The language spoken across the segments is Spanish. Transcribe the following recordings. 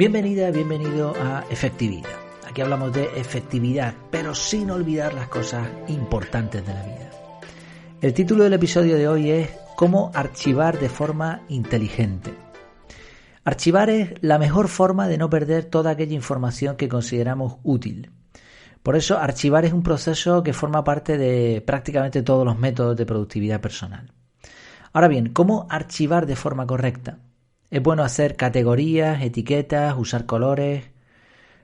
Bienvenida, bienvenido a Efectividad. Aquí hablamos de efectividad, pero sin olvidar las cosas importantes de la vida. El título del episodio de hoy es ¿Cómo archivar de forma inteligente? Archivar es la mejor forma de no perder toda aquella información que consideramos útil. Por eso, archivar es un proceso que forma parte de prácticamente todos los métodos de productividad personal. Ahora bien, ¿cómo archivar de forma correcta? Es bueno hacer categorías, etiquetas, usar colores.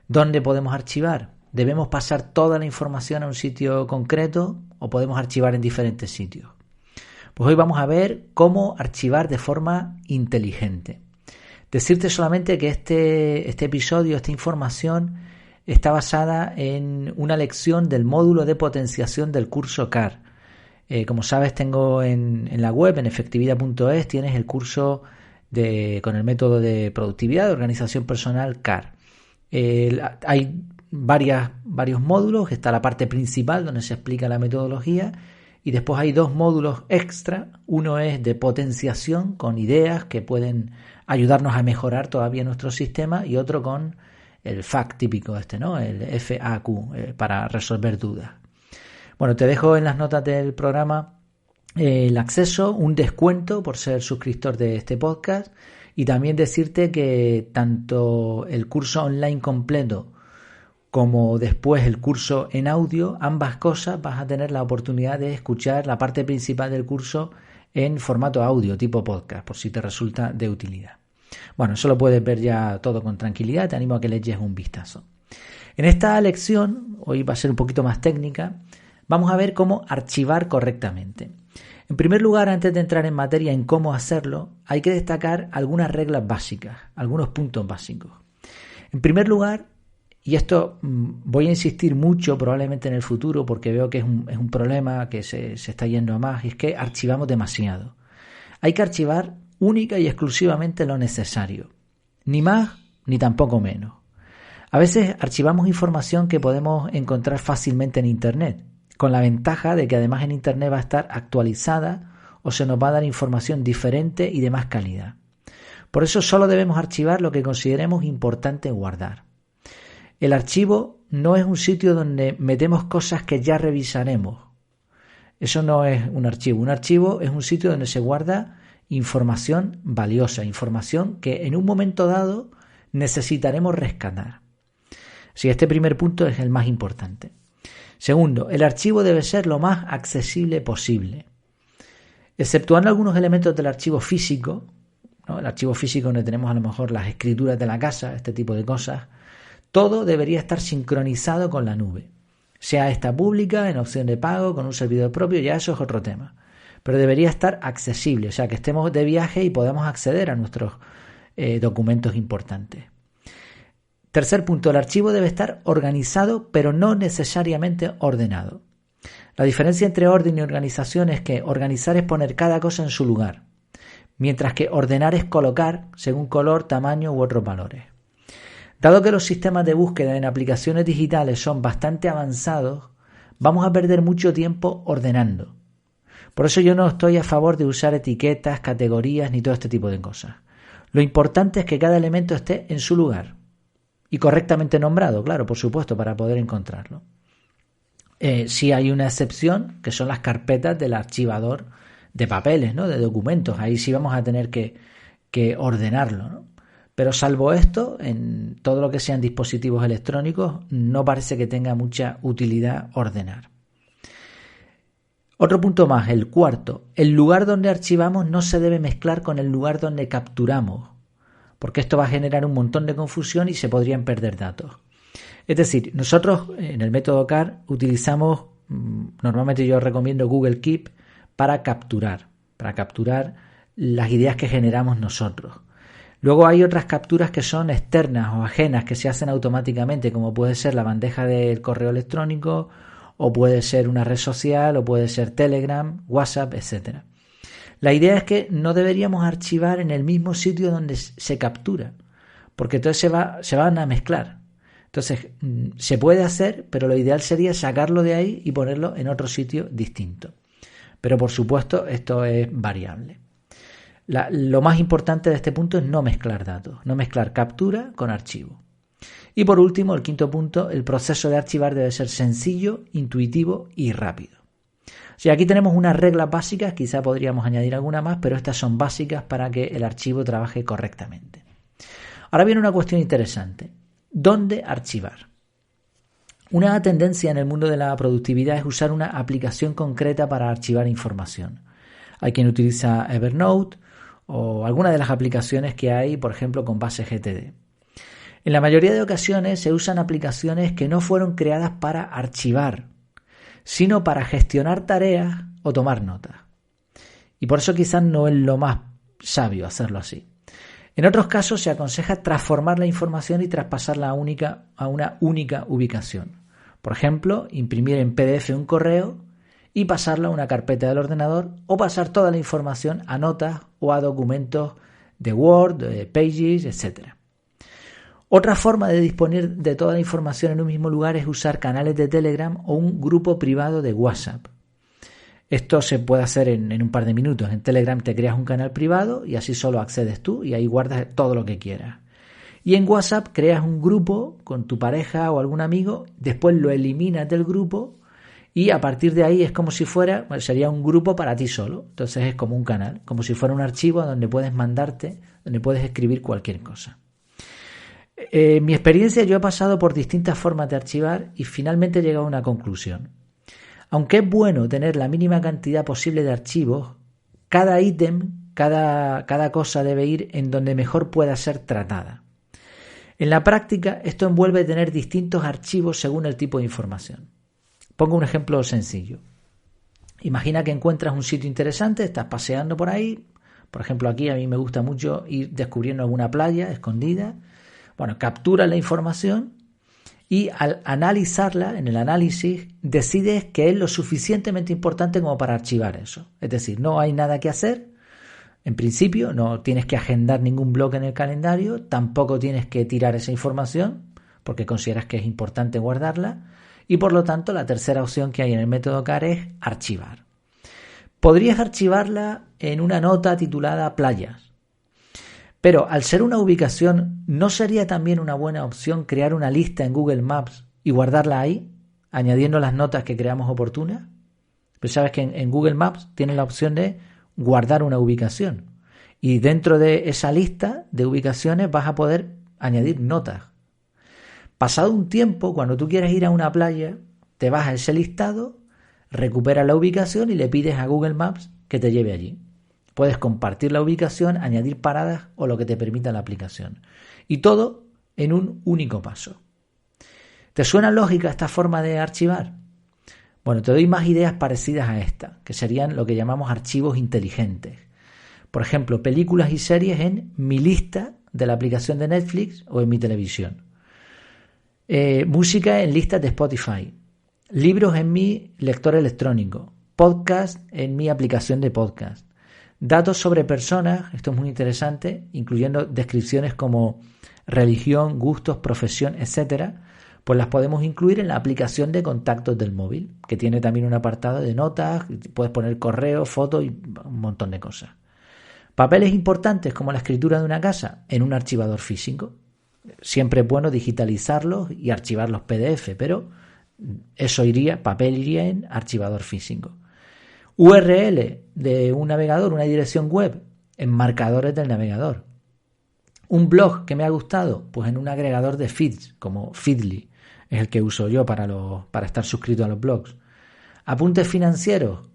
¿Dónde podemos archivar? ¿Debemos pasar toda la información a un sitio concreto o podemos archivar en diferentes sitios? Pues hoy vamos a ver cómo archivar de forma inteligente. Decirte solamente que este episodio, esta información, está basada en una lección del módulo de potenciación del curso CAR. Como sabes, tengo en la web, en efectividad.es, tienes el curso con el método de productividad, de organización personal CAR. Hay varios módulos, está la parte principal donde se explica la metodología y después hay dos módulos extra. Uno es de potenciación con ideas que pueden ayudarnos a mejorar todavía nuestro sistema y otro con el FAQ típico ¿no? El FAQ para resolver dudas. Bueno, te dejo en las notas del programa el acceso, un descuento por ser suscriptor de este podcast y también decirte que tanto el curso online completo como después el curso en audio, ambas cosas vas a tener la oportunidad de escuchar la parte principal del curso en formato audio tipo podcast, por si te resulta de utilidad. Bueno, eso lo puedes ver ya todo con tranquilidad, te animo a que le eches un vistazo. En esta lección, hoy va a ser un poquito más técnica, vamos a ver cómo archivar correctamente. En primer lugar, antes de entrar en materia en cómo hacerlo, hay que destacar algunas reglas básicas, algunos puntos básicos. En primer lugar, y esto voy a insistir mucho probablemente en el futuro porque veo que es un problema que se está yendo a más, y es que archivamos demasiado. Hay que archivar única y exclusivamente lo necesario, ni más ni tampoco menos. A veces archivamos información que podemos encontrar fácilmente en Internet, con la ventaja de que además en Internet va a estar actualizada o se nos va a dar información diferente y de más calidad. Por eso solo debemos archivar lo que consideremos importante guardar. El archivo no es un sitio donde metemos cosas que ya revisaremos. Eso no es un archivo. Un archivo es un sitio donde se guarda información valiosa, información que en un momento dado necesitaremos rescatar. Sí, este primer punto es el más importante. Segundo, el archivo debe ser lo más accesible posible. Exceptuando algunos elementos del archivo físico, ¿no? El archivo físico donde tenemos a lo mejor las escrituras de la casa, este tipo de cosas, todo debería estar sincronizado con la nube. Sea esta pública, en opción de pago, con un servidor propio, ya eso es otro tema. Pero debería estar accesible, o sea, que estemos de viaje y podamos acceder a nuestros documentos importantes. Tercer punto, el archivo debe estar organizado, pero no necesariamente ordenado. La diferencia entre orden y organización es que organizar es poner cada cosa en su lugar, mientras que ordenar es colocar según color, tamaño u otros valores. Dado que los sistemas de búsqueda en aplicaciones digitales son bastante avanzados, vamos a perder mucho tiempo ordenando. Por eso yo no estoy a favor de usar etiquetas, categorías ni todo este tipo de cosas. Lo importante es que cada elemento esté en su lugar. Y correctamente nombrado, claro, por supuesto, para poder encontrarlo. Sí hay una excepción, que son las carpetas del archivador de papeles, ¿no? De documentos. Ahí sí vamos a tener que ordenarlo, ¿no? Pero salvo esto, en todo lo que sean dispositivos electrónicos, no parece que tenga mucha utilidad ordenar. Otro punto más, el cuarto. El lugar donde archivamos no se debe mezclar con el lugar donde capturamos, porque esto va a generar un montón de confusión y se podrían perder datos. Es decir, nosotros en el método CAR utilizamos, normalmente yo recomiendo Google Keep para capturar las ideas que generamos nosotros. Luego hay otras capturas que son externas o ajenas que se hacen automáticamente, como puede ser la bandeja del correo electrónico, o puede ser una red social, o puede ser Telegram, WhatsApp, etc. La idea es que no deberíamos archivar en el mismo sitio donde se captura, porque entonces se van a mezclar. Entonces, se puede hacer, pero lo ideal sería sacarlo de ahí y ponerlo en otro sitio distinto. Pero por supuesto, esto es variable. Lo más importante de este punto es no mezclar datos, no mezclar captura con archivo. Y por último, el quinto punto, el proceso de archivar debe ser sencillo, intuitivo y rápido. O sea, aquí tenemos unas reglas básicas, quizá podríamos añadir alguna más, pero estas son básicas para que el archivo trabaje correctamente. Ahora viene una cuestión interesante. ¿Dónde archivar? Una tendencia en el mundo de la productividad es usar una aplicación concreta para archivar información. Hay quien utiliza Evernote o alguna de las aplicaciones que hay, por ejemplo, con base GTD. En la mayoría de ocasiones se usan aplicaciones que no fueron creadas para archivar, sino para gestionar tareas o tomar notas. Y por eso quizás no es lo más sabio hacerlo así. En otros casos se aconseja transformar la información y traspasarla a una única ubicación. Por ejemplo, imprimir en PDF un correo y pasarlo a una carpeta del ordenador o pasar toda la información a notas o a documentos de Word, de Pages, etc. Otra forma de disponer de toda la información en un mismo lugar es usar canales de Telegram o un grupo privado de WhatsApp. Esto se puede hacer en un par de minutos. En Telegram te creas un canal privado y así solo accedes tú y ahí guardas todo lo que quieras. Y en WhatsApp creas un grupo con tu pareja o algún amigo, después lo eliminas del grupo y a partir de ahí es como si fuera, sería un grupo para ti solo. Entonces es como un canal, como si fuera un archivo donde puedes mandarte, donde puedes escribir cualquier cosa. En mi experiencia yo he pasado por distintas formas de archivar y finalmente he llegado a una conclusión. Aunque es bueno tener la mínima cantidad posible de archivos, cada ítem, cada cosa debe ir en donde mejor pueda ser tratada. En la práctica, esto envuelve tener distintos archivos según el tipo de información. Pongo un ejemplo sencillo. Imagina que encuentras un sitio interesante, estás paseando por ahí. Por ejemplo, aquí a mí me gusta mucho ir descubriendo alguna playa escondida. Bueno, capturas la información y al analizarla, en el análisis, decides que es lo suficientemente importante como para archivar eso. Es decir, no hay nada que hacer. En principio, no tienes que agendar ningún bloque en el calendario, tampoco tienes que tirar esa información porque consideras que es importante guardarla y por lo tanto la tercera opción que hay en el método CAR es archivar. Podrías archivarla en una nota titulada playas, pero al ser una ubicación, ¿no sería también una buena opción crear una lista en Google Maps y guardarla ahí, añadiendo las notas que creamos oportunas? Pues sabes que en Google Maps tienes la opción de guardar una ubicación y dentro de esa lista de ubicaciones vas a poder añadir notas. Pasado un tiempo, cuando tú quieres ir a una playa, te vas a ese listado, recuperas la ubicación y le pides a Google Maps que te lleve allí. Puedes compartir la ubicación, añadir paradas o lo que te permita la aplicación. Y todo en un único paso. ¿Te suena lógica esta forma de archivar? Bueno, te doy más ideas parecidas a esta, que serían lo que llamamos archivos inteligentes. Por ejemplo, películas y series en mi lista de la aplicación de Netflix o en mi televisión. Música en listas de Spotify. Libros en mi lector electrónico. Podcast en mi aplicación de podcast. Datos sobre personas, esto es muy interesante, incluyendo descripciones como religión, gustos, profesión, etcétera, pues las podemos incluir en la aplicación de contactos del móvil, que tiene también un apartado de notas, puedes poner correo, fotos y un montón de cosas. Papeles importantes como la escritura de una casa en un archivador físico. Siempre es bueno digitalizarlos y archivar los PDF, pero papel iría en archivador físico. URL de un navegador, una dirección web, en marcadores del navegador. Un blog que me ha gustado, pues en un agregador de feeds, como Feedly, es el que uso yo para estar suscrito a los blogs. Apuntes financieros,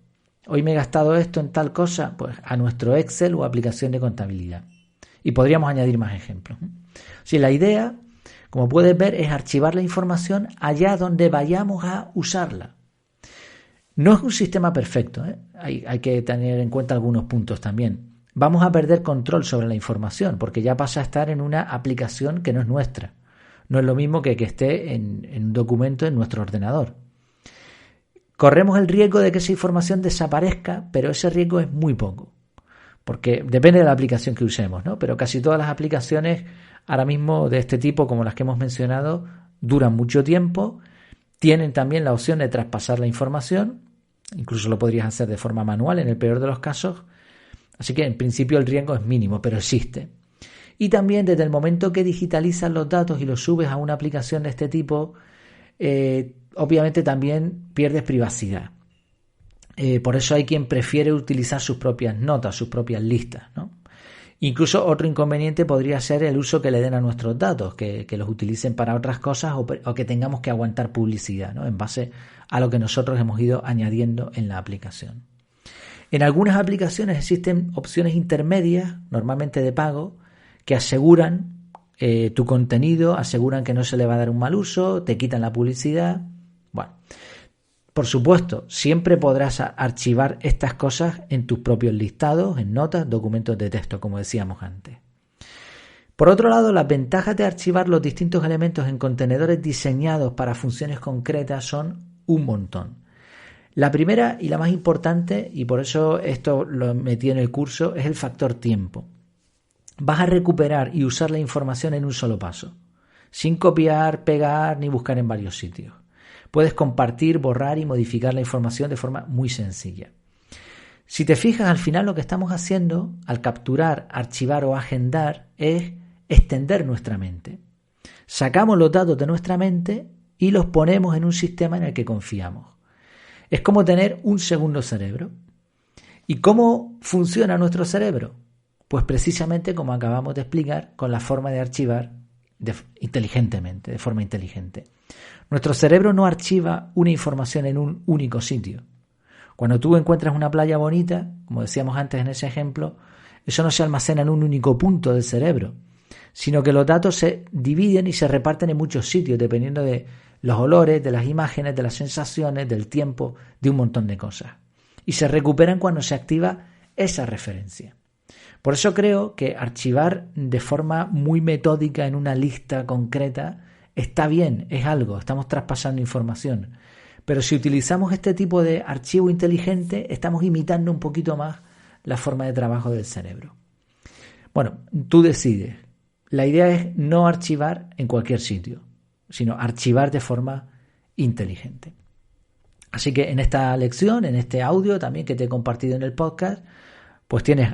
hoy me he gastado esto en tal cosa, pues a nuestro Excel o aplicación de contabilidad. Y podríamos añadir más ejemplos. Si la idea, como puedes ver, es archivar la información allá donde vayamos a usarla. No es un sistema perfecto, ¿eh? Hay que tener en cuenta algunos puntos también. Vamos a perder control sobre la información porque ya pasa a estar en una aplicación que no es nuestra. No es lo mismo que esté en un documento en nuestro ordenador. Corremos el riesgo de que esa información desaparezca, pero ese riesgo es muy poco. Porque depende de la aplicación que usemos, ¿no? Pero casi todas las aplicaciones ahora mismo de este tipo, como las que hemos mencionado, duran mucho tiempo. Tienen también la opción de traspasar la información. Incluso lo podrías hacer de forma manual en el peor de los casos. Así que en principio el riesgo es mínimo, pero existe. Y también desde el momento que digitalizas los datos y los subes a una aplicación de este tipo, obviamente también pierdes privacidad. Por eso hay quien prefiere utilizar sus propias notas, sus propias listas, ¿no? Incluso otro inconveniente podría ser el uso que le den a nuestros datos, que los utilicen para otras cosas o que tengamos que aguantar publicidad, ¿no? En base a lo que nosotros hemos ido añadiendo en la aplicación. En algunas aplicaciones existen opciones intermedias, normalmente de pago, que aseguran tu contenido, aseguran que no se le va a dar un mal uso, te quitan la publicidad. Bueno, por supuesto, siempre podrás archivar estas cosas en tus propios listados, en notas, documentos de texto, como decíamos antes. Por otro lado, las ventajas de archivar los distintos elementos en contenedores diseñados para funciones concretas son un montón. La primera y la más importante, y por eso esto lo metí en el curso, es el factor tiempo. Vas a recuperar y usar la información en un solo paso, sin copiar, pegar ni buscar en varios sitios. Puedes compartir, borrar y modificar la información de forma muy sencilla. Si te fijas, al final lo que estamos haciendo al capturar, archivar o agendar es extender nuestra mente. Sacamos los datos de nuestra mente y los ponemos en un sistema en el que confiamos. Es como tener un segundo cerebro. ¿Y cómo funciona nuestro cerebro? Pues precisamente como acabamos de explicar, con la forma de archivar inteligentemente, de forma inteligente. Nuestro cerebro no archiva una información en un único sitio. Cuando tú encuentras una playa bonita, como decíamos antes en ese ejemplo, eso no se almacena en un único punto del cerebro, sino que los datos se dividen y se reparten en muchos sitios, dependiendo de los olores, de las imágenes, de las sensaciones, del tiempo, de un montón de cosas. Y se recuperan cuando se activa esa referencia. Por eso creo que archivar de forma muy metódica en una lista concreta está bien, es algo, estamos traspasando información. Pero si utilizamos este tipo de archivo inteligente, estamos imitando un poquito más la forma de trabajo del cerebro. Bueno, tú decides. La idea es no archivar en cualquier sitio, sino archivar de forma inteligente. Así que en esta lección, en este audio también que te he compartido en el podcast, pues tienes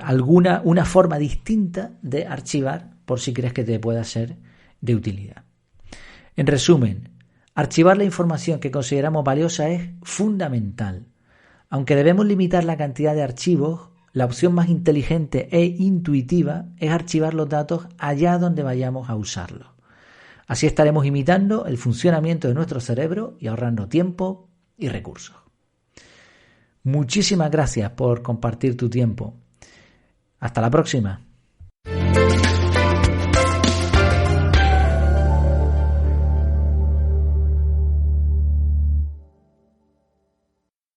una forma distinta de archivar por si crees que te pueda ser de utilidad. En resumen, archivar la información que consideramos valiosa es fundamental. Aunque debemos limitar la cantidad de archivos, la opción más inteligente e intuitiva es archivar los datos allá donde vayamos a usarlos. Así estaremos imitando el funcionamiento de nuestro cerebro y ahorrando tiempo y recursos. Muchísimas gracias por compartir tu tiempo. Hasta la próxima.